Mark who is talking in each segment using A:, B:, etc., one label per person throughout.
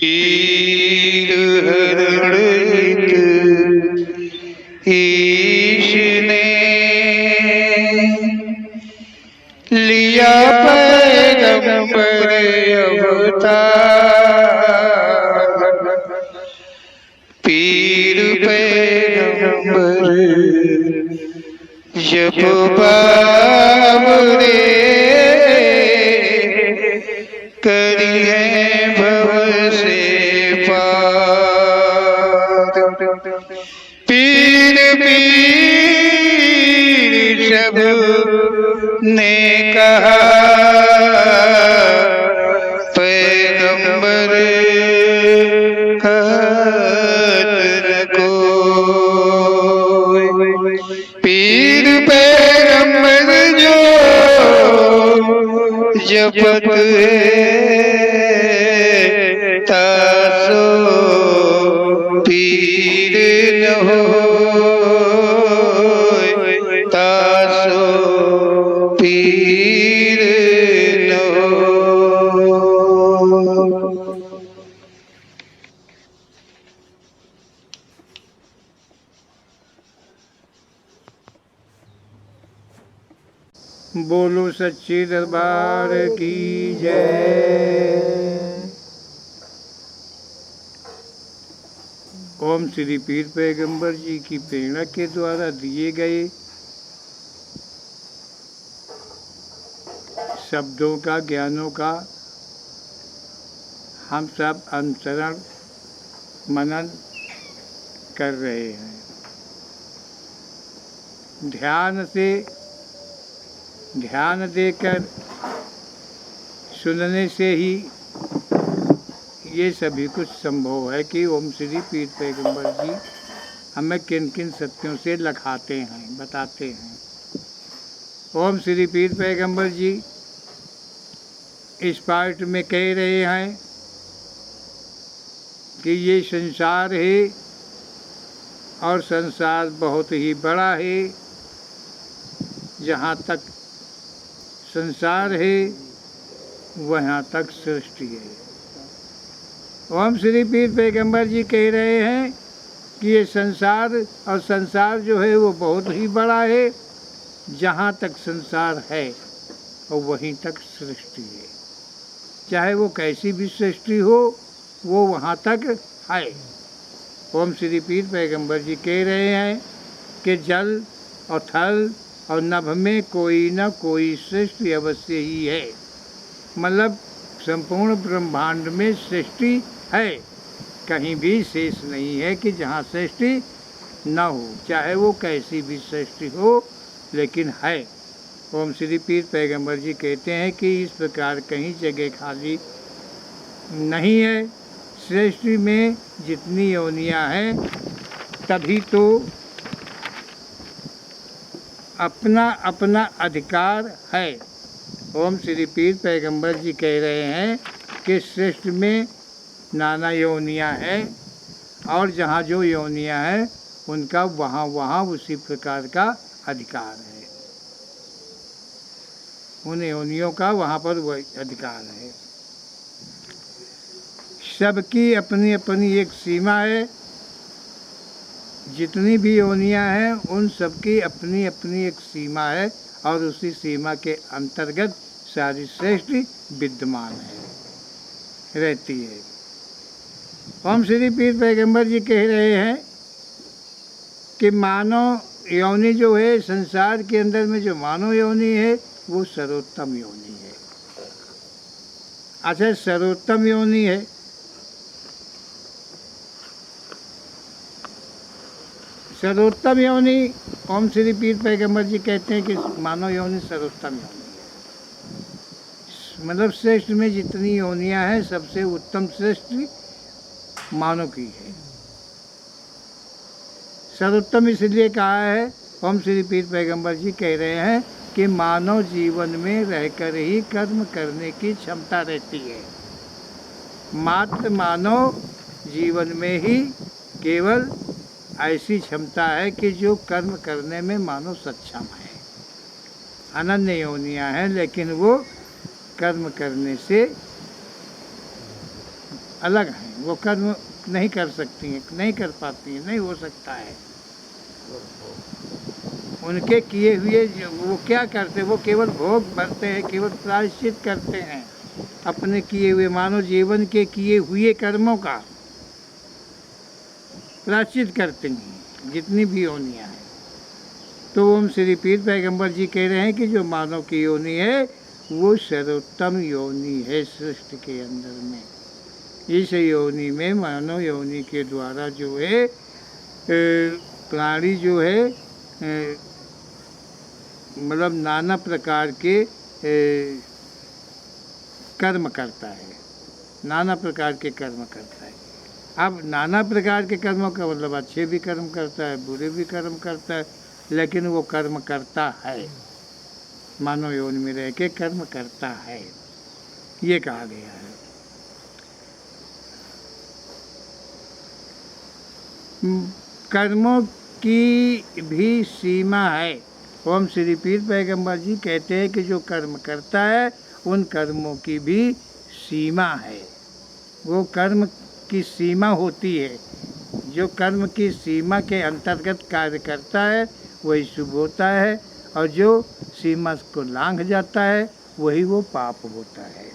A: पीर हरण ईश ने लिया पैगंबर अवतार। पीर पैगंबर जब बाबरे करी है भव से पार। पीर पीर सब ने कहा पैगंबर कहत न कोई। पीर पैगंबर जो जपत तासो पीर न होय, तासो पीर न होय। बोलो सच्चे दरबार की जय। ओम श्री पीर पैगंबर जी की प्रेरणा के द्वारा दिए गए शब्दों का, ज्ञानों का हम सब अनुसरण मनन कर रहे हैं। ध्यान देकर सुनने से ही ये सभी कुछ संभव है कि ओम श्री पीर पैगंबर जी हमें किन किन सत्यों से लखाते हैं, बताते हैं। ओम श्री पीर पैगंबर जी इस पार्ट में कह रहे हैं कि ये संसार है और संसार बहुत ही बड़ा है। जहाँ तक संसार है वहाँ तक सृष्टि है। ओम श्री पीर पैगंबर जी कह रहे हैं कि ये संसार और संसार जो है वो बहुत ही बड़ा है। जहाँ तक संसार है और वहीं तक सृष्टि है। चाहे वो कैसी भी सृष्टि हो वो वहाँ तक है। ओम श्री पीर पैगंबर जी कह रहे हैं कि जल और थल और नभ में कोई न कोई सृष्टि अवश्य ही है। मतलब संपूर्ण ब्रह्मांड में सृष्टि है, कहीं भी शेष नहीं है कि जहाँ सृष्टि न हो, चाहे वो कैसी भी सृष्टि हो, लेकिन है। ओम श्री पीर पैगंबर जी कहते हैं कि इस प्रकार कहीं जगह खाली नहीं है। सृष्टि में जितनी योनियाँ हैं तभी तो अपना अपना अधिकार है। ओम श्री पीर पैगंबर जी कह रहे हैं कि सृष्टि में नाना योनियाँ हैं और जहाँ जो योनियाँ हैं उनका वहाँ वहाँ उसी प्रकार का अधिकार है। उन योनियों का वहाँ पर वही अधिकार है। सबकी अपनी अपनी एक सीमा है। जितनी भी योनियाँ हैं उन सबकी अपनी अपनी एक सीमा है और उसी सीमा के अंतर्गत सारी सृष्टि विद्यमान है, रहती है। ओम श्री पीर पैगंबर जी कह रहे हैं कि मानव योनि जो है, संसार के अंदर में जो मानव योनि है वो सर्वोत्तम योनि है। अच्छा, सर्वोत्तम योनि है। सर्वोत्तम योनि ओम श्री पीर पैगंबर जी कहते हैं कि मानव योनि सर्वोत्तम योनि है। मतलब श्रेष्ठ में जितनी योनियाँ हैं सबसे उत्तम सृष्टि मानव की है। सर्वोत्तम इसलिए कहा है, ओम श्री पीर पैगंबर जी कह रहे हैं कि मानव जीवन में रहकर ही कर्म करने की क्षमता रहती है। मात्र मानव जीवन में ही केवल ऐसी क्षमता है कि जो कर्म करने में मानव सक्षम है। अनन्य योनियाँ हैं लेकिन वो कर्म करने से अलग हैं, वो कर्म नहीं कर सकती हैं, नहीं कर पाती हैं, नहीं हो सकता है। उनके किए हुए वो क्या करते, वो केवल भोग भरते हैं, केवल प्रायश्चित करते हैं अपने किए हुए मानव जीवन के किए हुए कर्मों का प्रायश्चित करते हैं, जितनी भी योनियाँ हैं। तो ओम श्री पीर पैगंबर जी कह रहे हैं कि जो मानव की योनि है वो सर्वोत्तम योनि है सृष्टि के अंदर में। इस योनि में, मानव योनि के द्वारा जो है प्राणी जो है मतलब नाना प्रकार के कर्म करता है, नाना प्रकार के कर्म करता है। अब नाना प्रकार के कर्मों का मतलब अच्छे भी कर्म करता है, बुरे भी कर्म करता है, लेकिन वो कर्म करता है, मानव योनि में रह के कर्म करता है, ये कहा गया है। कर्मों की भी सीमा है। ओम श्री पीर पैगंबर जी कहते हैं कि जो कर्म करता है उन कर्मों की भी सीमा है। वो कर्म की सीमा होती है, जो कर्म की सीमा के अंतर्गत कार्य करता है वही शुभ होता है, और जो सीमा को लांघ जाता है वही वो पाप होता है।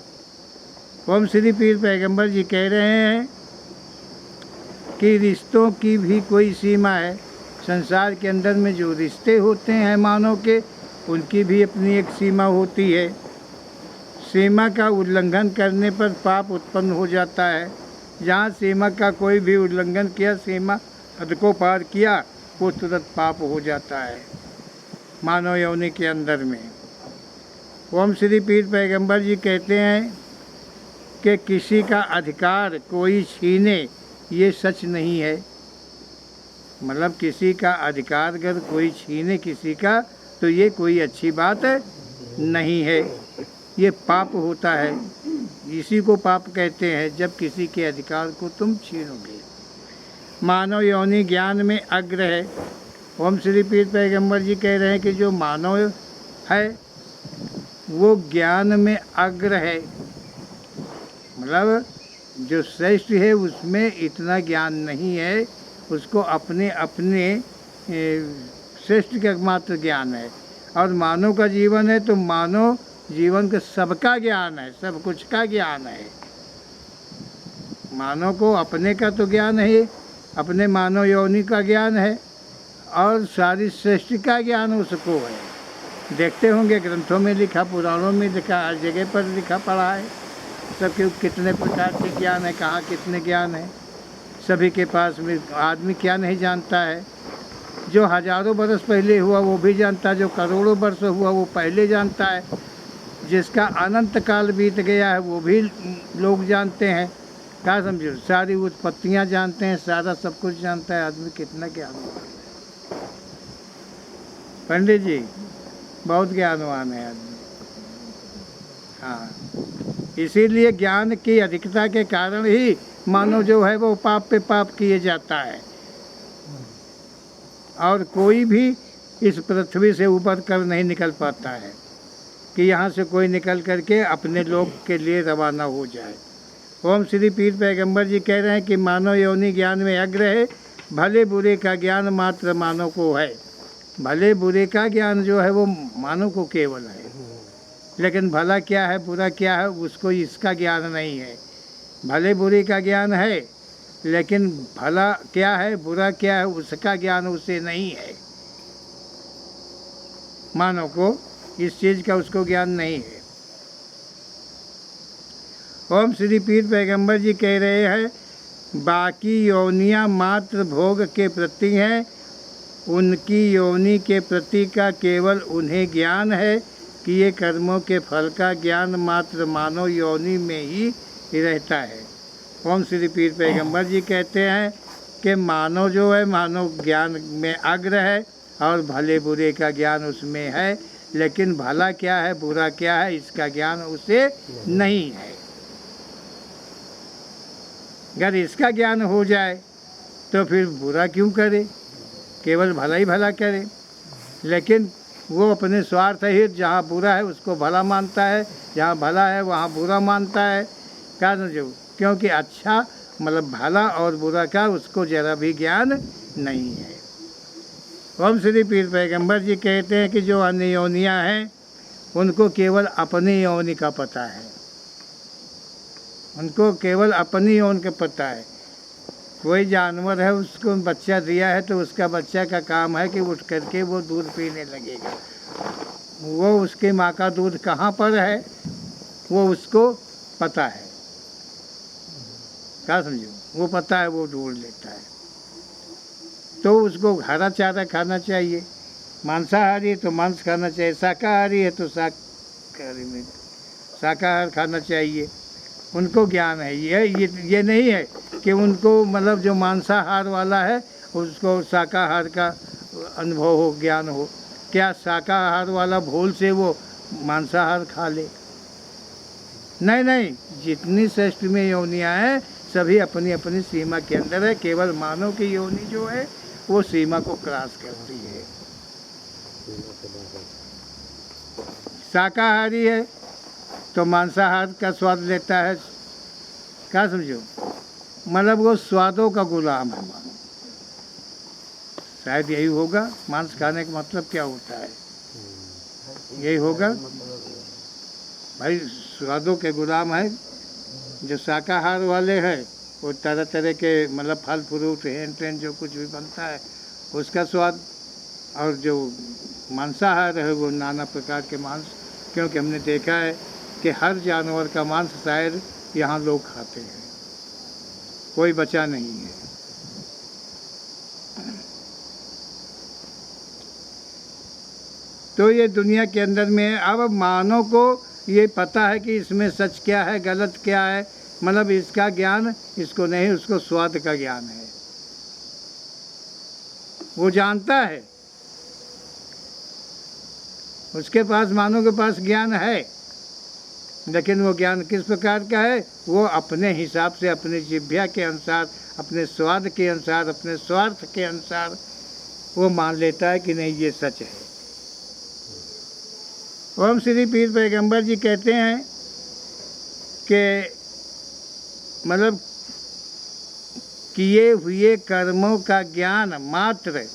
A: ओम श्री पीर पैगंबर जी कह रहे हैं कि रिश्तों की भी कोई सीमा है। संसार के अंदर में जो रिश्ते होते हैं मानव के, उनकी भी अपनी एक सीमा होती है। सीमा का उल्लंघन करने पर पाप उत्पन्न हो जाता है। जहाँ सीमा का कोई भी उल्लंघन किया, सीमा हद को पार किया, वो तुरंत पाप हो जाता है मानव योनि के अंदर में। ओम श्री पीर पैगंबर जी कहते हैं कि किसी का अधिकार कोई छीने, ये सच नहीं है। मतलब किसी का अधिकार अगर कोई छीने किसी का, तो ये कोई अच्छी बात नहीं है, ये पाप होता है। इसी को पाप कहते हैं जब किसी के अधिकार को तुम छीनोगे। मानव योनि ज्ञान में अग्र है। ओम श्री पीर पैगंबर जी कह रहे हैं कि जो मानव है वो ज्ञान में अग्र है, मतलब जो श्रेष्ठ है उसमें इतना ज्ञान नहीं है, उसको अपने अपने श्रेष्ठ का मात्र ज्ञान है। और मानव का जीवन है तो मानव जीवन का सबका ज्ञान है, सब कुछ का ज्ञान है। मानव को अपने का तो ज्ञान है, अपने मानव योनि का ज्ञान है, और सारी सृष्टि का ज्ञान उसको है। देखते होंगे ग्रंथों में लिखा, पुराणों में लिखा, हर जगह पर लिखा पड़ा है सबके कितने प्रकार के ज्ञान है, कहाँ कितने ज्ञान है सभी के पास में। आदमी क्या नहीं जानता है, जो हजारों बरस पहले हुआ वो भी जानता है, जो करोड़ों वर्ष हुआ वो पहले जानता है, जिसका अनंत काल बीत गया है वो भी लोग जानते हैं। क्या समझो, सारी उत्पत्तियाँ जानते हैं, सारा सब कुछ जानता है। आदमी कितना ज्ञानवान है पंडित जी, बहुत ज्ञानवान है आदमी। हाँ, इसीलिए ज्ञान की अधिकता के कारण ही मानव जो है वो पाप पे पाप किए जाता है, और कोई भी इस पृथ्वी से ऊपर कर नहीं निकल पाता है कि यहाँ से कोई निकल करके अपने लोक के लिए रवाना हो जाए। ओम श्री पीर पैगंबर जी कह रहे हैं कि मानव योनि ज्ञान में अग्र है। भले बुरे का ज्ञान मात्र मानव को है। भले बुरे का ज्ञान जो है वो मानव को केवल है, लेकिन भला क्या है बुरा क्या है उसको इसका ज्ञान नहीं है। भले बुरे का ज्ञान है, लेकिन भला क्या है बुरा क्या है उसका ज्ञान उसे नहीं है। मानव को इस चीज़ का उसको ज्ञान नहीं है। ओम श्री पीर पैगंबर जी कह रहे हैं बाकी योनियाँ मात्र भोग के प्रति हैं, उनकी योनि के प्रति का केवल उन्हें ज्ञान है कि ये कर्मों के फल का ज्ञान मात्र मानव योनि में ही रहता है। ओम श्री पीर पैगंबर जी कहते हैं कि मानव जो है मानव ज्ञान में अग्र है और भले बुरे का ज्ञान उसमें है, लेकिन भला क्या है बुरा क्या है इसका ज्ञान उसे नहीं है। अगर इसका ज्ञान हो जाए तो फिर बुरा क्यों करे, केवल भला ही भला करे। लेकिन वो अपने स्वार्थ हित जहाँ बुरा है उसको भला मानता है, जहाँ भला है वहाँ बुरा मानता है। कारण जो क्योंकि अच्छा मतलब भला और बुरा का उसको जरा भी ज्ञान नहीं है। ओम श्री पीर पैगंबर जी कहते हैं कि जो अन्य योनियाँ हैं उनको केवल अपनी योनि का पता है, उनको केवल अपनी योनि का पता है। कोई जानवर है, उसको बच्चा दिया है तो उसका बच्चा का काम है कि उठ करके वो दूध पीने लगेगा। वो उसके माँ का दूध कहाँ पर है वो उसको पता है, क्या समझो, वो पता है, वो ढूंढ लेता है। तो उसको हरा चारा खाना चाहिए, मांसाहारी है तो मांस खाना चाहिए, शाकाहारी है तो शाकाहारी में शाकाहार खाना चाहिए। उनको ज्ञान है। ये नहीं है कि उनको मतलब जो मांसाहार वाला है उसको शाकाहार का अनुभव हो, ज्ञान हो। क्या शाकाहार वाला भूल से वो मांसाहार खा ले? नहीं नहीं, जितनी सृष्टि में योनियाँ हैं सभी अपनी अपनी सीमा के अंदर है। केवल मानव की योनि जो है वो सीमा को क्रॉस करती है। शाकाहारी है तो मांसाहार का स्वाद लेता है, क्या समझो, मतलब वो स्वादों का गुलाम है मानो। शायद यही होगा, मांस खाने का मतलब क्या होता है, यही होगा भाई, स्वादों के गुलाम है। जो शाकाहार वाले हैं वो तरह तरह के मतलब फल फ्रूट हैन टेन जो कुछ भी बनता है उसका स्वाद, और जो मांसाहार है वो नाना प्रकार के मांस, क्योंकि हमने देखा है कि हर जानवर का मांस शायद यहाँ लोग खाते हैं, कोई बचा नहीं है। तो ये दुनिया के अंदर में अब मानव को ये पता है कि इसमें सच क्या है गलत क्या है, मतलब इसका ज्ञान इसको नहीं, उसको स्वाद का ज्ञान है, वो जानता है, उसके पास मानव के पास ज्ञान है। लेकिन वो ज्ञान किस प्रकार का है, वो अपने हिसाब से अपनी जिह्वा के अनुसार, अपने स्वाद के अनुसार, अपने स्वार्थ के अनुसार वो मान लेता है कि नहीं ये सच है। ओम श्री पीर पैगंबर जी कहते हैं कि मतलब किए हुए कर्मों का ज्ञान मात्र,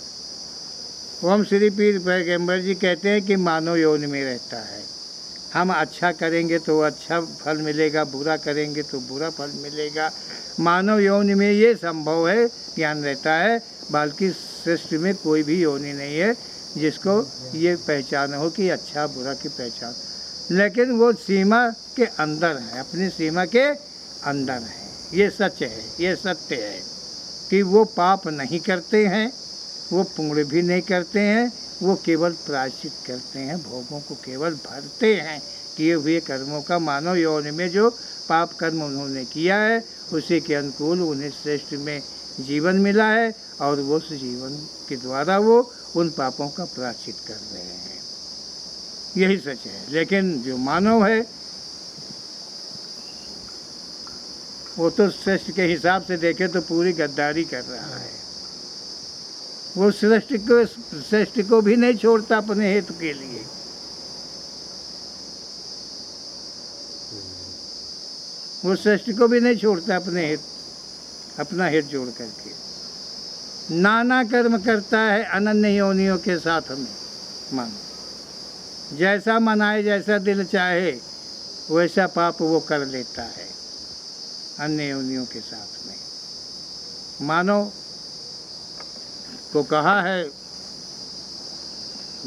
A: ओम श्री पीर पैगंबर जी कहते हैं कि मानव योनि में रहता है। हम अच्छा करेंगे तो अच्छा फल मिलेगा, बुरा करेंगे तो बुरा फल मिलेगा। मानव योनि में ये संभव है, ज्ञान रहता है, बल्कि सृष्टि में कोई भी योनि नहीं है जिसको ये पहचान हो कि अच्छा बुरा की पहचान। लेकिन वो सीमा के अंदर है, अपनी सीमा के अंदर है। ये सच है, ये सत्य है कि वो पाप नहीं करते हैं, वो पुण्य भी नहीं करते हैं, वो केवल प्रायश्चित करते हैं, भोगों को केवल भरते हैं किए हुए कर्मों का। मानव योनि में जो पाप कर्म उन्होंने किया है उसी के अनुकूल उन्हें श्रेष्ठ में जीवन मिला है, और वो उस जीवन के द्वारा वो उन पापों का प्रायश्चित कर रहे हैं। यही सच है। लेकिन जो मानव है वो तो श्रेष्ठ के हिसाब से देखे तो पूरी गद्दारी कर रहा है। वो श्रेष्ठ को भी नहीं छोड़ता अपने हेतु के लिए। वो श्रेष्ठ को भी नहीं छोड़ता अपने अपना हित जोड़ करके। नाना कर्म करता है अनन्य योनियों के साथ में मन, जैसा मनाए जैसा दिल चाहे वैसा पाप वो कर लेता है अन्य योनियों के साथ में। मानव को कहा है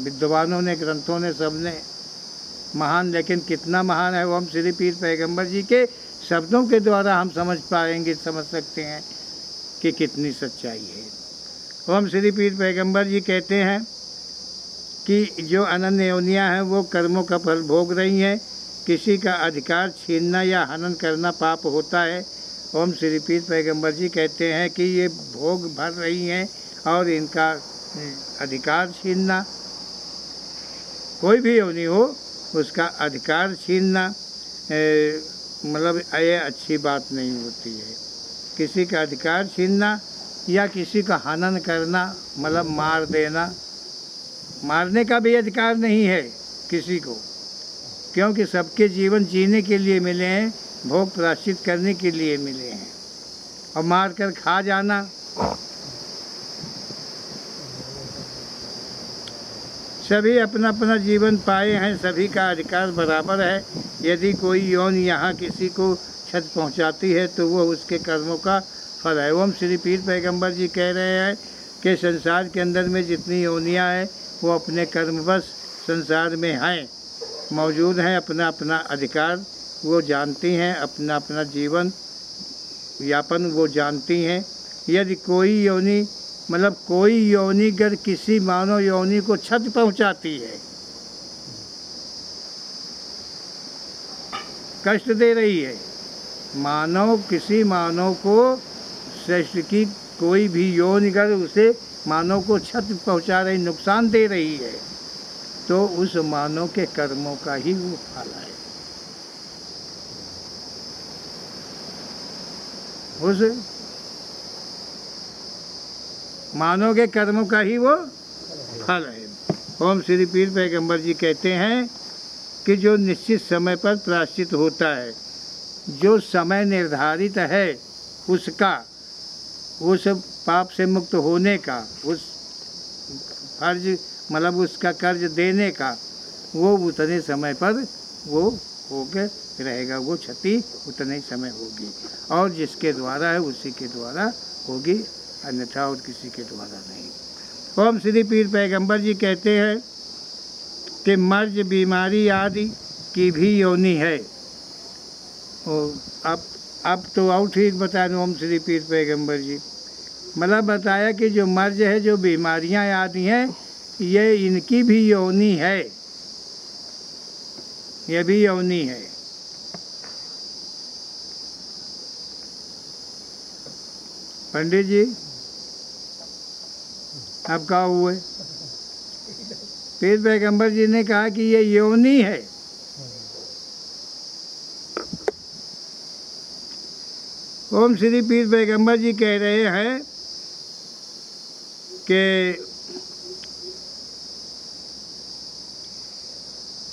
A: विद्वानों ने, ग्रंथों ने, सबने महान, लेकिन कितना महान है वो हम श्री पीर पैगंबर जी के शब्दों के द्वारा हम समझ पाएंगे, समझ सकते हैं कि कितनी सच्चाई है। हम श्री पीर पैगंबर जी कहते हैं कि जो अनन्य योनियाँ हैं वो कर्मों का फल भोग रही हैं। किसी का अधिकार छीनना या हनन करना पाप होता है। ओम श्री पीर पैगंबर जी कहते हैं कि ये भोग भर रही हैं और इनका अधिकार छीनना, कोई भी योनि हो उसका अधिकार छीनना मतलब ये अच्छी बात नहीं होती है। किसी का अधिकार छीनना या किसी का हनन करना मतलब मार देना, मारने का भी अधिकार नहीं है किसी को, क्योंकि सबके जीवन जीने के लिए मिले हैं, भोग प्रायश्चित करने के लिए मिले हैं। और मार कर खा जाना, सभी अपना अपना जीवन पाए हैं, सभी का अधिकार बराबर है। यदि कोई यौन यहाँ किसी को क्षति पहुँचाती है तो वो उसके कर्मों का फल है। एवं श्री पीर पैगंबर जी कह रहे हैं कि संसार के अंदर में जितनी योनियाँ हैं वो अपने कर्मवश संसार में हैं, मौजूद हैं, अपना अपना अधिकार वो जानती हैं, अपना अपना जीवन यापन वो जानती हैं। यदि कोई योनि मतलब कोई योनि अगर किसी मानव योनि को क्षति पहुंचाती है, कष्ट दे रही है, मानव किसी मानव को श्रेष्ठ की कोई भी योनि अगर उसे मानव को क्षति पहुंचा रही, नुकसान दे रही है, तो उस मानव के कर्मों का ही वो फल है। उस मानव के कर्मों का ही वो फल है। ओम श्री पीर पैगंबर जी कहते हैं कि जो निश्चित समय पर प्रायश्चित होता है, जो समय निर्धारित है उसका, उस पाप से मुक्त होने का, उस फर्ज मतलब उसका कर्ज देने का, वो उतने समय पर वो होकर रहेगा, वो क्षति उतने समय होगी। और जिसके द्वारा है उसी के द्वारा होगी, अन्यथा और किसी के द्वारा नहीं। ओम श्री पीर पैगंबर जी कहते हैं कि मर्ज बीमारी आदि की भी योनि है। अब तो और ठीक बताएं ओम श्री पीर पैगंबर जी, मतलब बताया कि जो मर्ज है, जो बीमारियां आदि हैं, ये इनकी भी योनि है, ये भी योनि है। पंडित जी अब क्या हुए? पीर पैगंबर जी ने कहा कि ये योनि है। ओम श्री पीर पैगंबर जी कह रहे हैं कि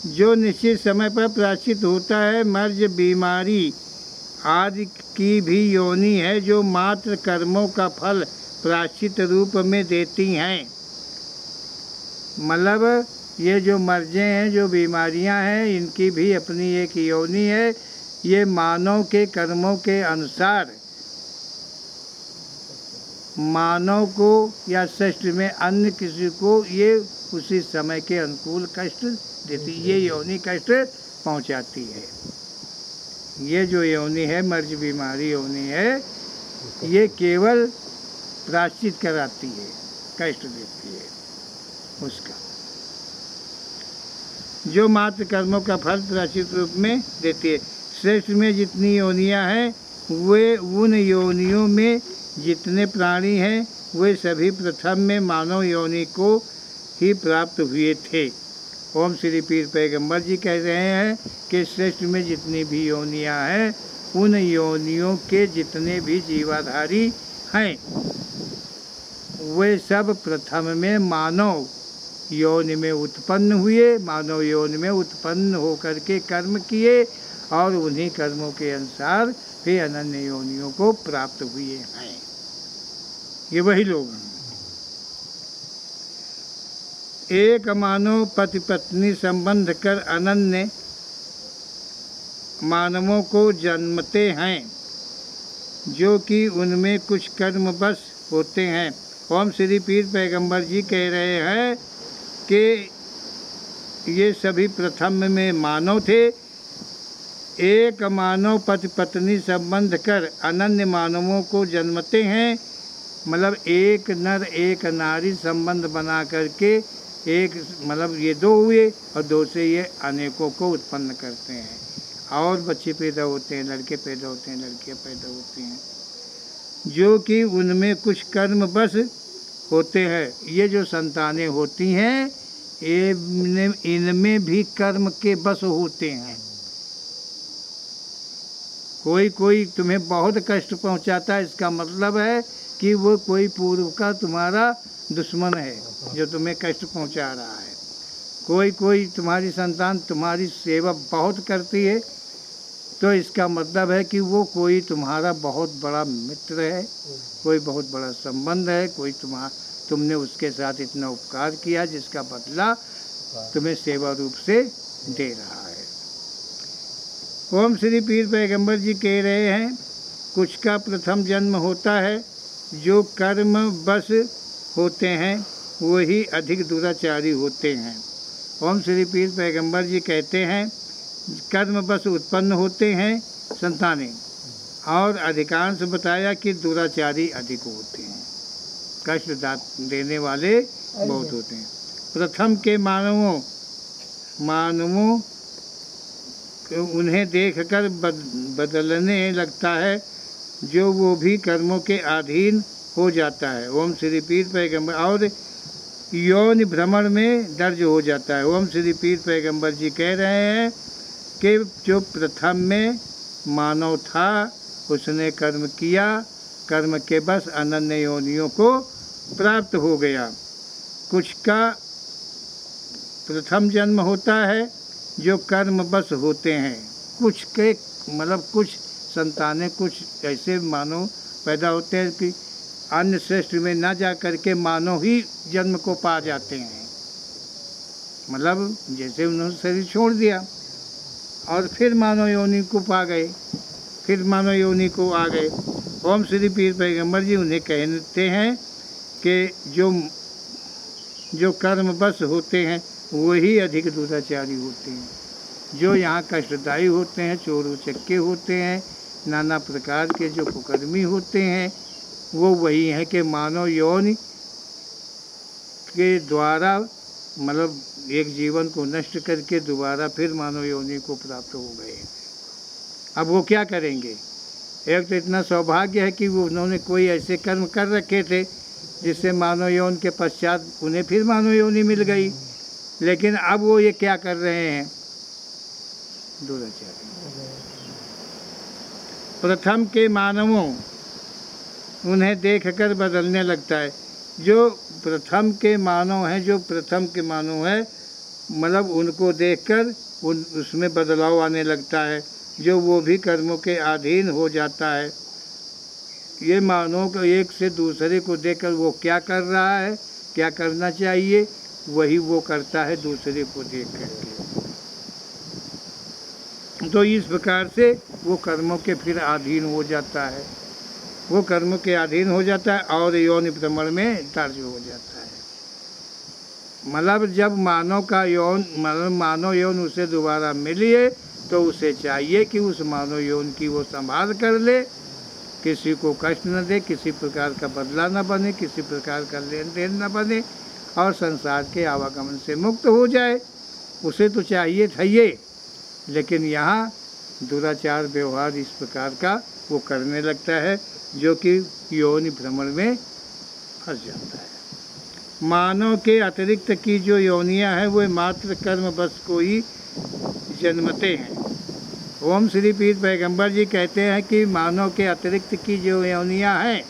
A: जो निश्चित समय पर प्रायश्चित होता है, मर्ज बीमारी आदि की भी योनि है, जो मात्र कर्मों का फल प्रायश्चित रूप में देती हैं। मतलब ये जो मर्जें हैं, जो बीमारियां हैं, इनकी भी अपनी एक योनि है। ये मानव के कर्मों के अनुसार मानव को या सृष्टि में अन्य किसी को ये उसी समय के अनुकूल कष्ट देती, ये योनि कष्ट पहुंचाती है। ये जो योनि है, मर्ज बीमारी योनि है, ये केवल प्रायश्चित कराती है, कष्ट देती है उसका। जो मात्र कर्मों का फल प्रायश्चित रूप में देती है। श्रेष्ठ में जितनी योनियां हैं, वे उन योनियों में जितने प्राणी हैं, वे सभी प्रथम में मानव योनि को ही प्राप्त हुए थे। ओम श्री पीर पैगंबर जी कह रहे हैं कि श्रेष्ठ में जितनी भी योनियां हैं, उन योनियों के जितने भी जीवाधारी हैं, वे सब प्रथम में मानव योनि में उत्पन्न हुए, मानव योनि में उत्पन्न होकर के कर्म किए और उन्हीं कर्मों के अनुसार फिर अनन्य योनियों को प्राप्त हुए हैं। ये वही लोग हैं। एक मानव पति पत्नी संबंध कर अनन्य मानवों को जन्मते हैं, जो कि उनमें कुछ कर्म बस होते हैं। ओम श्री पीर पैगंबर जी कह रहे हैं कि ये सभी प्रथम में मानव थे। एक मानव पति पत्नी संबंध कर अनन्य मानवों को जन्मते हैं, मतलब एक नर एक नारी संबंध बना करके एक, मतलब ये दो हुए और दो से ये अनेकों को उत्पन्न करते हैं। और बच्चे पैदा होते हैं, लड़के पैदा होते हैं, लड़कियां पैदा होती हैं, जो कि उनमें कुछ कर्म बस होते हैं। ये जो संतानें होती हैं, इनमें भी कर्म के बस होते हैं। कोई कोई तुम्हें बहुत कष्ट पहुंचाता है, इसका मतलब है कि वो कोई पूर्व का तुम्हारा दुश्मन है जो तुम्हें कष्ट पहुंचा रहा है। कोई कोई तुम्हारी संतान तुम्हारी सेवा बहुत करती है, तो इसका मतलब है कि वो कोई तुम्हारा बहुत बड़ा मित्र है, कोई बहुत बड़ा संबंध है, कोई तुमने उसके साथ इतना उपकार किया जिसका बदला तुम्हें सेवा रूप से दे रहा है। ओम श्री पीर पैगंबर जी कह रहे हैं, कुछ का प्रथम जन्म होता है, जो कर्म बस होते हैं वही अधिक दुराचारी होते हैं। ओम श्री पीर पैगंबर जी कहते हैं, कर्म बस उत्पन्न होते हैं संतानें, और अधिकांश बताया कि दुराचारी अधिक होते हैं, कष्ट देने वाले बहुत होते हैं। प्रथम के मानवों उन्हें देखकर बदलने लगता है, जो वो भी कर्मों के अधीन हो जाता है। ओम श्री पीर पैगंबर और यौन भ्रमण में दर्ज हो जाता है। ओम श्री पीर पैगंबर जी कह रहे हैं कि जो प्रथम में मानव था उसने कर्म किया, कर्म के बस अनन्य योनियों को प्राप्त हो गया। कुछ का प्रथम जन्म होता है जो कर्म बस होते हैं, कुछ के मतलब कुछ संतानें, कुछ ऐसे मानव पैदा होते हैं कि अन्य श्रेष्ठ में ना जा करके मानव ही जन्म को पा जाते हैं। मतलब जैसे उन्होंने शरीर छोड़ दिया और फिर मानव योनि को पा गए, फिर मानव योनि को आ गए। ओम श्री पीर पैगंबर जी उन्हें कहते हैं कि जो कर्म बस होते हैं वही अधिक दुराचारी होते हैं। जो यहाँ कष्टदायी होते हैं, चोर उचक्के होते हैं, नाना प्रकार के जो कुकर्मी होते हैं, वो वही है कि मानव यौन के द्वारा मतलब एक जीवन को नष्ट करके दोबारा फिर मानव योनि को प्राप्त हो गए। अब वो क्या करेंगे? एक तो इतना सौभाग्य है कि वो उन्होंने कोई ऐसे कर्म कर रखे थे जिससे मानव यौन के पश्चात उन्हें फिर मानव योनि मिल गई, लेकिन अब वो ये क्या कर रहे हैं? दुराचारी। प्रथम के मानवों उन्हें देखकर बदलने लगता है। जो प्रथम के मानव हैं, जो प्रथम के मानव है, मतलब उनको देखकर उसमें बदलाव आने लगता है, जो वो भी कर्मों के अधीन हो जाता है। ये मानव को एक से दूसरे को देखकर वो क्या कर रहा है, क्या करना चाहिए, वही वो करता है दूसरे को देख करके। तो इस प्रकार से वो कर्मों के फिर अधीन हो जाता है, वो कर्मों के अधीन हो जाता है और यौन भ्रमण में दर्ज हो जाता है। मतलब जब मानव का यौन मानव यौन उसे दोबारा मिले तो उसे चाहिए कि उस मानव यौन की वो संभाल कर ले, किसी को कष्ट न दे, किसी प्रकार का बदला न बने, किसी प्रकार का लेन देन न बने और संसार के आवागमन से मुक्त हो जाए। उसे तो चाहिए था ये, लेकिन यहाँ दुराचार व्यवहार इस प्रकार का वो करने लगता है जो कि यौन भ्रमण में फंस जाता है। मानव के अतिरिक्त की जो योनियाँ हैं वो मात्र कर्म बस को ही जन्मते हैं। ओम श्री पीर पैगंबर जी कहते हैं कि मानव के अतिरिक्त की जो योनियाँ हैं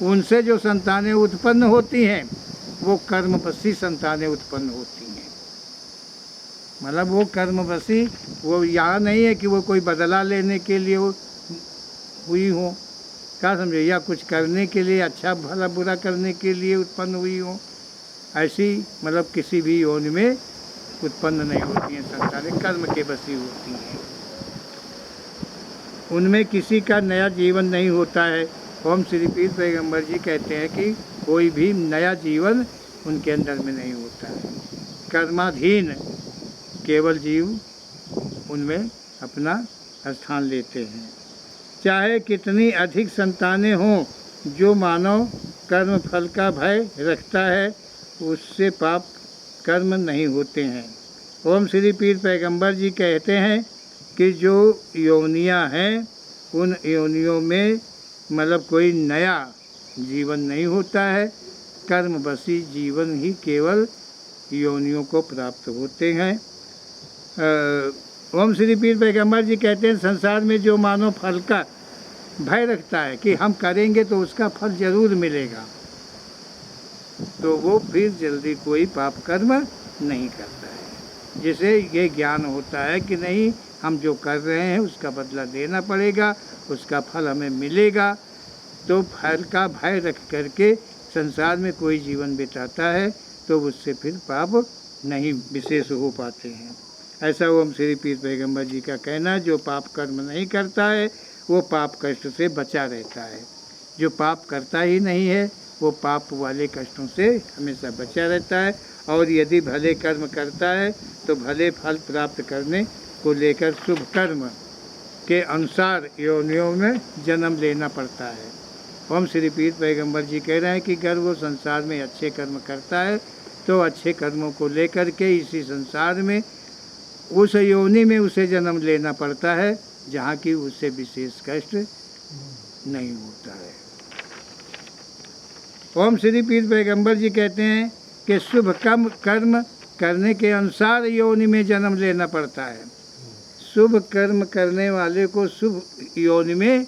A: उनसे जो संतानें उत्पन्न होती हैं वो कर्मवशी संतानें उत्पन्न होती हैं। मतलब वो कर्मवशी, वो यहाँ नहीं है कि वो कोई बदला लेने के लिए हुई हो, क्या समझे, या कुछ करने के लिए, अच्छा भला बुरा करने के लिए उत्पन्न हुई हो। ऐसी मतलब किसी भी योनि में उत्पन्न नहीं होती हैं संतानें, कर्म के बसी होती हैं। उनमें किसी का नया जीवन नहीं होता है। ओम श्री पीर पैगंबर जी कहते हैं कि कोई भी नया जीवन उनके अंदर में नहीं होता है। कर्माधीन केवल जीव उनमें अपना स्थान लेते हैं। चाहे कितनी अधिक संतानें हों, जो मानव कर्म फल का भय रखता है उससे पाप कर्म नहीं होते हैं। ओम श्री पीर पैगंबर जी कहते हैं कि जो योनियाँ हैं उन योनियों में मतलब कोई नया जीवन नहीं होता है, कर्मवशी जीवन ही केवल योनियों को प्राप्त होते हैं। ओम श्री पीर पैगंबर जी कहते हैं संसार में जो मानव फल का भय रखता है कि हम करेंगे तो उसका फल जरूर मिलेगा, तो वो फिर जल्दी कोई पाप कर्म नहीं करता है। जिसे ये ज्ञान होता है कि नहीं, हम जो कर रहे हैं उसका बदला देना पड़ेगा, उसका फल हमें मिलेगा। तो फल का भय रख करके संसार में कोई जीवन बिताता है तो उससे फिर पाप नहीं विशेष हो पाते हैं। ऐसा ओम श्री पीर पैगंबर जी का कहना है। जो पाप कर्म नहीं करता है वो पाप कष्ट से बचा रहता है, जो पाप करता ही नहीं है वो पाप वाले कष्टों से हमेशा बचा रहता है। और यदि भले कर्म करता है तो भले फल प्राप्त करने को लेकर शुभ कर्म के अनुसार योनियों में जन्म लेना पड़ता है। ओम श्री पीर पैगंबर जी कह रहे हैं कि अगर वो संसार में अच्छे कर्म करता है तो अच्छे कर्मों को लेकर के इसी संसार में उस योनि में उसे जन्म लेना पड़ता है जहाँ की उससे विशेष कष्ट नहीं होता है। ओम श्री पीर पैगंबर जी कहते हैं कि शुभ कर्म करने के अनुसार योनि में जन्म लेना पड़ता है। शुभ कर्म करने वाले को शुभ योनि में,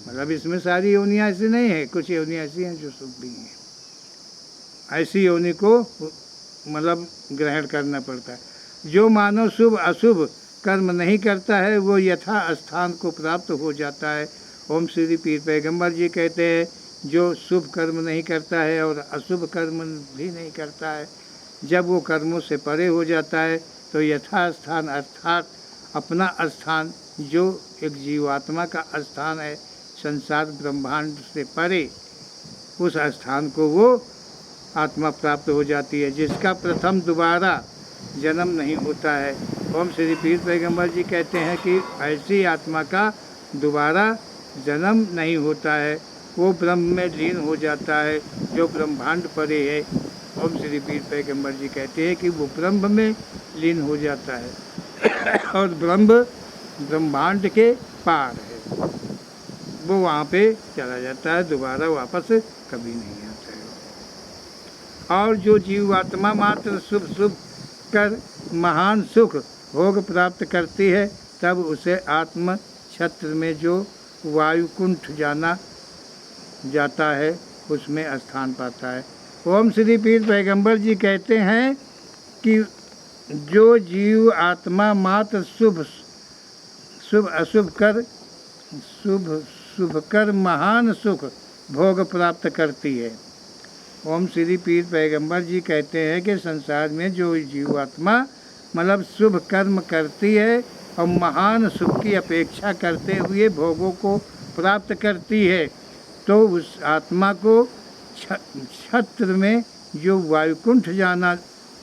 A: मतलब इसमें सारी योनियाँ ऐसी नहीं है, कुछ योनियाँ ऐसी हैं जो शुभ भी हैं, ऐसी योनि को मतलब ग्रहण करना पड़ता है। जो मानव शुभ अशुभ कर्म नहीं करता है वो यथा स्थान को प्राप्त हो जाता है। ओम श्री पीर पैगंबर जी कहते हैं जो शुभ कर्म नहीं करता है और अशुभ कर्म भी नहीं करता है, जब वो कर्मों से परे हो जाता है तो यथा स्थान अर्थात अपना स्थान जो एक जीवात्मा का स्थान है संसार ब्रह्मांड से परे, उस स्थान को वो आत्मा प्राप्त हो जाती है जिसका प्रथम दोबारा जन्म नहीं होता है। ओम श्री पीर पैगंबर जी कहते हैं कि ऐसी आत्मा का दोबारा जन्म नहीं होता है, वो ब्रह्म में लीन हो जाता है जो ब्रह्मांड परे है। ओम श्री पीर पैगंबर जी कहते हैं कि वो ब्रह्म में लीन हो जाता है और ब्रह्म ब्रह्मांड के पार है, वो वहाँ पे चला जाता है, दोबारा वापस कभी नहीं आता है। और जो जीवात्मा मात्र शुभ शुभ कर महान सुख भोग प्राप्त करती है तब उसे आत्म छत्र में जो वायुकुंठ जाना जाता है उसमें स्थान पाता है। ओम श्री पीर पैगंबर जी कहते हैं कि जो जीव आत्मा मात्र शुभ अशुभ कर शुभ कर महान सुख भोग प्राप्त करती है। ओम श्री पीर पैगंबर जी कहते हैं कि संसार में जो जीवात्मा मतलब शुभ कर्म करती है और महान सुख की अपेक्षा करते हुए भोगों को प्राप्त करती है तो उस आत्मा को छत्र में जो वायुकुंठ जाना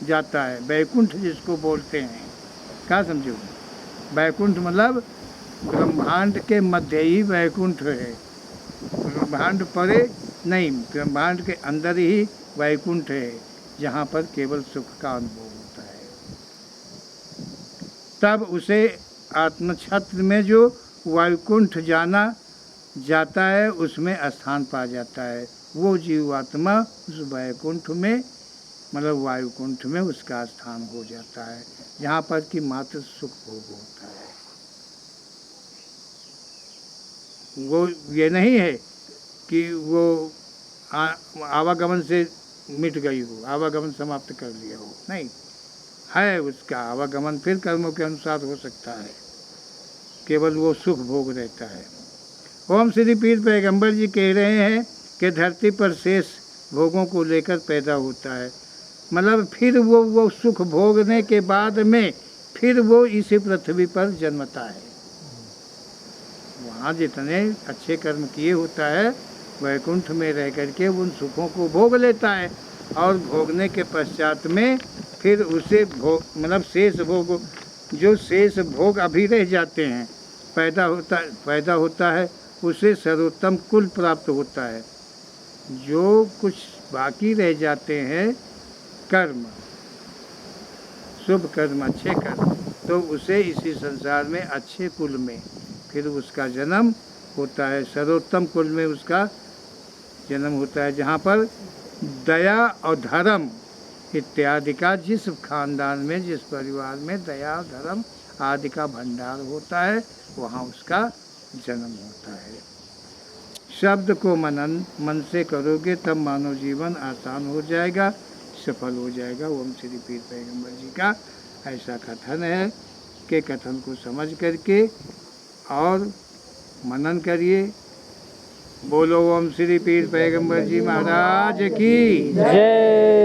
A: जाता है, वैकुंठ जिसको बोलते हैं, क्या समझो? वैकुंठ मतलब ब्रह्मांड के मध्य ही वैकुंठ है, ब्रह्मांड परे नहीं, ब्रह्मांड के अंदर ही वैकुंठ है जहाँ पर केवल सुख का अनुभव होता है। तब उसे आत्मछत्र में जो वैकुंठ जाना जाता है उसमें स्थान पा जाता है। वो जीवात्मा उस वैकुंठ में मतलब वायुकुंठ में उसका स्थान हो जाता है जहाँ पर कि मात्र सुख भोग होता है। वो ये नहीं है कि वो आवागमन से मिट गई हो, आवागमन समाप्त कर लिया हो, नहीं है, उसका आवागमन फिर कर्मों के अनुसार हो सकता है, केवल वो सुख भोग रहता है। ओम श्री पीर पैगंबर जी कह रहे हैं कि धरती पर शेष भोगों को लेकर पैदा होता है, मतलब फिर वो सुख भोगने के बाद में फिर वो इसी पृथ्वी पर जन्मता है। वहाँ जितने अच्छे कर्म किए होता है वैकुंठ में रह करके उन सुखों को भोग लेता है और भोगने के पश्चात में फिर उसे भोग मतलब शेष भोग, जो शेष भोग अभी रह जाते हैं पैदा होता है उसे सर्वोत्तम कुल प्राप्त होता है। जो कुछ बाकी रह जाते हैं कर्म, शुभ कर्म, अच्छे कर्म, तो उसे इसी संसार में अच्छे कुल में फिर उसका जन्म होता है, सर्वोत्तम कुल में उसका जन्म होता है जहाँ पर दया और धर्म इत्यादि का, जिस खानदान में जिस परिवार में दया धर्म आदि का भंडार होता है वहाँ उसका जन्म होता है। शब्द को मन से करोगे तब मानव जीवन आसान हो जाएगा, सफल हो जाएगा। ओम श्री पीर पैगंबर जी का ऐसा कथन है इनके कथन को समझ करके और मनन करिए। बोलो ओम श्री पीर पैगंबर जी महाराज की
B: जय।